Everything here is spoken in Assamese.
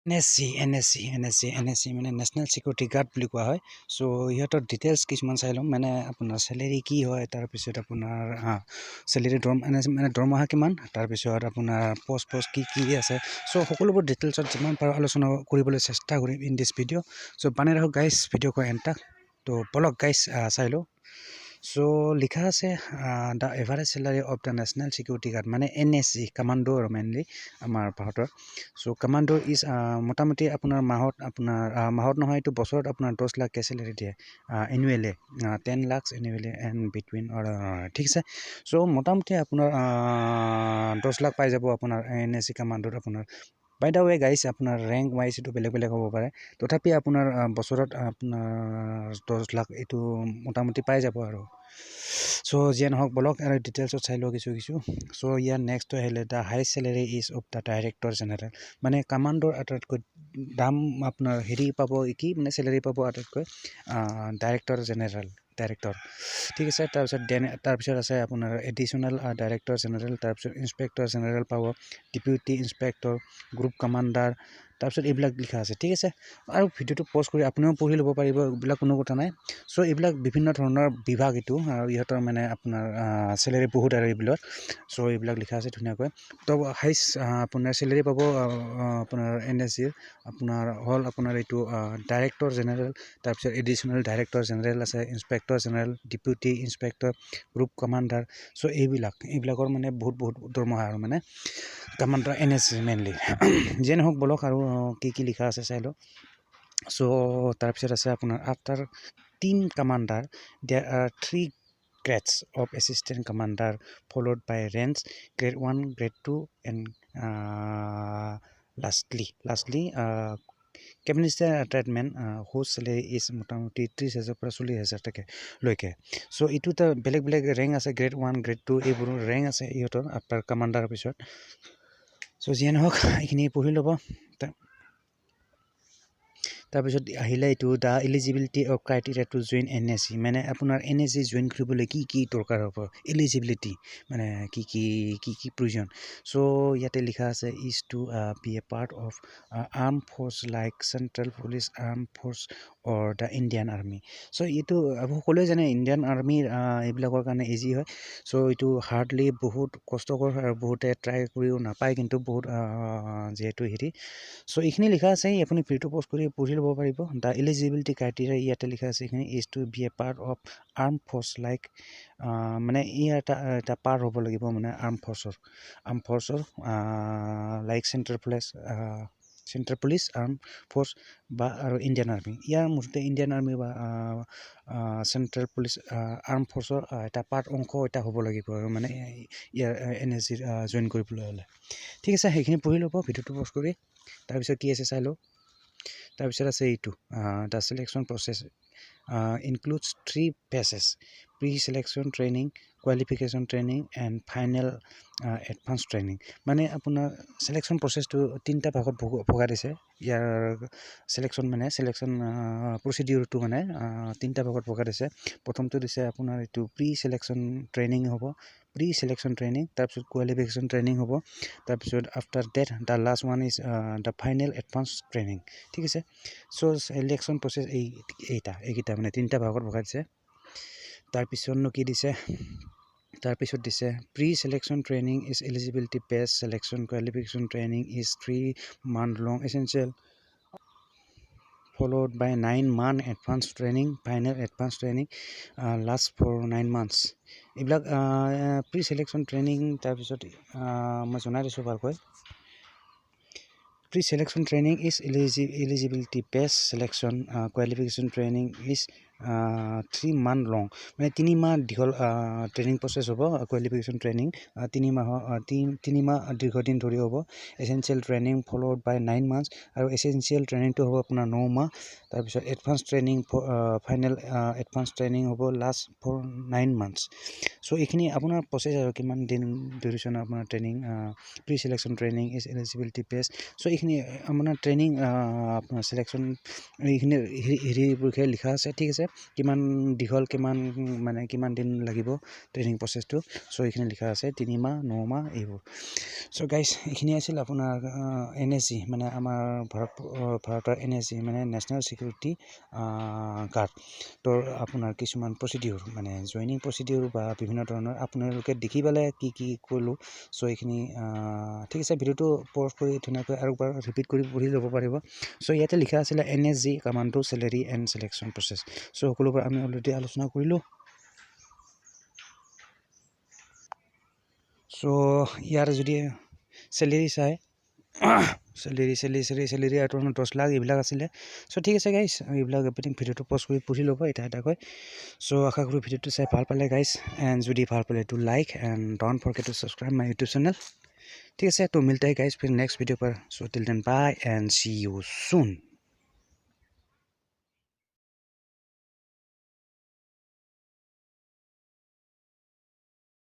NSC মানে নেশ্যনেল চিকিউৰিটি গাৰ্ড বুলি কোৱা হয়। চ' ইহঁতৰ ডিটেইলছ কিছুমান চাই ল'ম, মানে আপোনাৰ চেলেৰি কি হয়, তাৰপিছত আপোনাৰ চেলেৰি মানে দৰমহা কিমান, তাৰপিছত আপোনাৰ পষ্ট কি আছে। চ' সকলোবোৰ ডিটেইলছত যিমান পাৰোঁ আলোচনা কৰিবলৈ চেষ্টা কৰিম ইন দিছ ভিডিঅ'। চ' বানে ৰাখক গাইজ ভিডিঅ' ক এণ্ড তাক তো বলক গাইজ চাই লওঁ। চ' লিখা আছে the average salary of the national security guard, মানে NSC কামাণ্ডো আৰু মেইনলি আমাৰ ভাৰতৰ। চ' কামাণ্ডো ইজ মোটামুটি আপোনাৰ মাহত নহয়, এইটো বছৰত আপোনাৰ 10 লাখকৈ চেলেৰি দিয়ে annually, 10 lakh annually and between, ঠিক আছে। চ' মোটামুটি আপোনাৰ 10 লাখ পাই যাব আপোনাৰ NSC কামাণ্ডোত আপোনাৰ। বাই দা ৱে গাইজ, আপোনাৰ ৰেংক ৱাইজ এইটো বেলেগ বেলেগ হ'ব পাৰে, তথাপি আপোনাৰ বছৰত আপোনাৰ 10 লাখ এইটো মোটামুটি পাই যাব আৰু। চ' যিয়ে নহওক বলক আৰু ডিটেইলছত চাই লওঁ কিছু। চ' ইয়াৰ নেক্সট আহিলে the highest celery is of the director general, মানে কামাণ্ডোৰ আটাইতকৈ দাম আপোনাৰ পাব কি, মানে চেলেৰি পাব আটাইতকৈ ডাইৰেক্টৰ, ঠিক আছে। তাৰপিছত আছে আপোনাৰ এডিশ্যনেল ডাইৰেক্টৰ জেনেৰেল, তাৰপিছত ইনস্পেক্টৰ জেনেৰেল পাব, ডেপুটি ইনস্পেক্টৰ, গ্ৰুপ কামাণ্ডাৰ, তাৰপিছত এইবিলাক লিখা আছে, ঠিক আছে। আৰু ভিডিঅ'টো পজ কৰি আপুনিও পঢ়ি ল'ব পাৰিব, এইবিলাক কোনো কথা নাই। চ' এইবিলাক বিভিন্ন ধৰণৰ বিভাগ এইটো, আৰু ইহঁতৰ মানে আপোনাৰ চেলেৰি বহুত আৰু এইবিলাক। চ' এইবিলাক লিখা আছে ধুনীয়াকৈ। তো হাইষ্ট আপোনাৰ চেলেৰি পাব আপোনাৰ NSCৰ আপোনাৰ হ'ল আপোনাৰ এইটো ডাইৰেক্টৰ জেনেৰেল, তাৰপিছত এডিশ্যনেল ডাইৰেক্টৰ জেনেৰেল আছে, inspector general, deputy inspector, group commander. So' এইবিলাকৰ মানে বহুত দৰমহা আৰু মানে কামাণ্ডাৰ NSC মেইনলি। যিয়ে নহওক বলক আৰু কি লিখা আছে চাই লওঁ। চ' তাৰপিছত আছে আপোনাৰ after team commander there are 3 grades of assistant commander followed by ranks grade 1 grade 2 and lastly cabinet treatment হুজ চেলেৰি ইজ মোটামুটি 30,000 পৰা 40,000 লৈকে। চ' এইটো এটা বেলেগ ৰেংক আছে, গ্ৰেড 1 গ্ৰেড 2 এইবোৰৰ ৰেংক আছে ইহঁতৰ আফটাৰ কামাণ্ডাৰৰ পিছত। চ' যিয়ে নহওক এইখিনি পঢ়ি ল'ব। তাৰপিছত আহিলে এইটো the eligibility of criteria two join NSC, মানে আপোনাৰ NSC জইন কৰিবলৈ কি দৰকাৰ হ'ব, এলিজিবিলিটি মানে কি প্ৰয়োজন। চ' ইয়াতে লিখা আছে is to be a part of armed force like central police, armed force or the Indian army. So' এইটো সকলোৱে জানে ইণ্ডিয়ান আৰ্মিৰ এইবিলাকৰ কাৰণে ইজি হয়। চ' এইটো হাৰ্ডলি বহুত কষ্টকৰ আৰু বহুতে ট্ৰাই কৰিও নাপায়, কিন্তু বহুত যিহেতু চ' এইখিনি লিখা আছে, আপুনি ভিডিঅ'টো প'জ কৰি পঢ়ি ল'ব পাৰিব। দ্য এলিজিবিলিটি ক্ৰাইটেৰিয়া ইয়াতে লিখা আছে, এইখিনি is to be a part of armed force like, মানে ই এটা পাৰ্ট হ'ব লাগিব মানে আৰ্ম ফ'ৰ্চৰ like central police, armed force বা আৰু ইণ্ডিয়ান আৰ্মি। ইয়াৰ মুঠতে ইণ্ডিয়ান আৰ্মি বা চেণ্ট্ৰেল পুলিচ আৰ্ম ফ'ৰ্চৰ এটা অংশ এটা হ'ব লাগিব আৰু মানে ইয়াৰ NSC জইন কৰিবলৈ হ'লে, ঠিক আছে। সেইখিনি পঢ়ি ল'ব ভিডিঅ'টো প'জ কৰি। তাৰপিছত কি আছে চাই লওঁ। তাৰপিছত আছে এইটো the selection process includes 3 phases: pre selection training, qualification training and final advance training. মানে আপোনাৰ চিলেকশ্যন প্ৰচেছটো 3টা ভাগত ভগাই দিছে। ইয়াৰ চিলেকশ্যন প্ৰচিডিউৰটো মানে 3টা ভাগত ভগাই দিছে। প্ৰথমটো দিছে আপোনাৰ এইটো প্ৰি চিলেকশ্যন ট্ৰেইনিং হ'ব, তাৰপিছত কোৱালিফিকেশ্যন ট্ৰেইনিং হ'ব, তাৰপিছত after that the last one is the final advance training, ঠিক আছে। চ' চিলেকশ্যন প্ৰচেছ এইকেইটা মানে 3টা ভাগত ভগাই দিছে। তাৰপিছতনো কি দিছে, তাৰপিছত দিছে pre selection training is eligibility based selection, qualification training is 3 month long essential followed by 9 month advanced training, final advanced training last for 9 months। এইবিলাক প্ৰি চিলেকশ্যন ট্ৰেইনিং। তাৰপিছত মই জনাই দিছোঁ ভালকৈ। Pre selection training is eligibility based selection, qualification training is 3 month long, মানে 3 মাহ দীঘল ট্ৰেইনিং প্ৰচেছ হ'ব। কোৱালিফিকেশ্যন ট্ৰেইনিং 3 মাহ দীৰ্ঘদিন ধৰি হ'ব। এছেঞ্চিয়েল ট্ৰেইনিং ফ'ল'ড বাই 9 months, আৰু এছেঞ্চিয়েল ট্ৰেইনিংটো হ'ব আপোনাৰ 9 মাহ। তাৰপিছত advance training, final advance training হ'ব লাষ্ট ফৰ 9 months। চ' এইখিনি আপোনাৰ প্ৰচেছ আৰু কিমান দিন ডিউৰেশ্যনৰ আপোনাৰ training. Pre selection training is eligibility based. So' এইখিনি আপোনাৰ ট্ৰেইনিং আপোনাৰ চিলেকশ্যন এইখিনি বিষয়ে লিখা আছে, ঠিক আছে। কিমান দীঘল কিমান মানে কিমান দিন লাগিব ট্ৰেইনিং প্ৰচেছটো চ' এইখিনি লিখা আছে 3 মাহ 9 মাহ এইবোৰ চ' গাইজ এইখিনি আছিল আপোনাৰ NSG মানে আমাৰ ভাৰতৰ NSG মানে নেশ্যনেল ছিকিউৰিটি গাৰ্ড তোৰ আপোনাৰ কিছুমান প্ৰচিডিউৰ মানে জইনিং প্ৰচিডিউৰ বা বিভিন্ন ধৰণৰ আপোনালোকে দেখি পালে কি ক'লোঁ চ' এইখিনি ঠিক আছে ভিডিঅ'টো পজ কৰি ধুনীয়াকৈ আৰু এবাৰ ৰিপিট কৰি পঢ়ি ল'ব পাৰিব চ' ইয়াতে লিখা আছিলে NSG commando salary and selection process so' সকলোবোৰ আমি অলৰেডি আলোচনা কৰিলোঁ চ' ইয়াৰ যদি চেলেৰী চাই চেলেৰী আৰু 10 লাখ এইবিলাক আছিলে চ' ঠিক আছে গাইজ এইবিলাক আপুনি ভিডিঅ'টো পজ কৰি পঢ়ি ল'ব এটাকৈ চ' আশা কৰোঁ ভিডিঅ'টো চাই ভাল পালে গাইজ এণ্ড যদি ভাল পালে to like and don't forget to subscribe my YouTube channel ঠিক আছে তো মিলতে हैं गाइस फिर नेक्स्ट वीडियो पर so till then bye and see you soon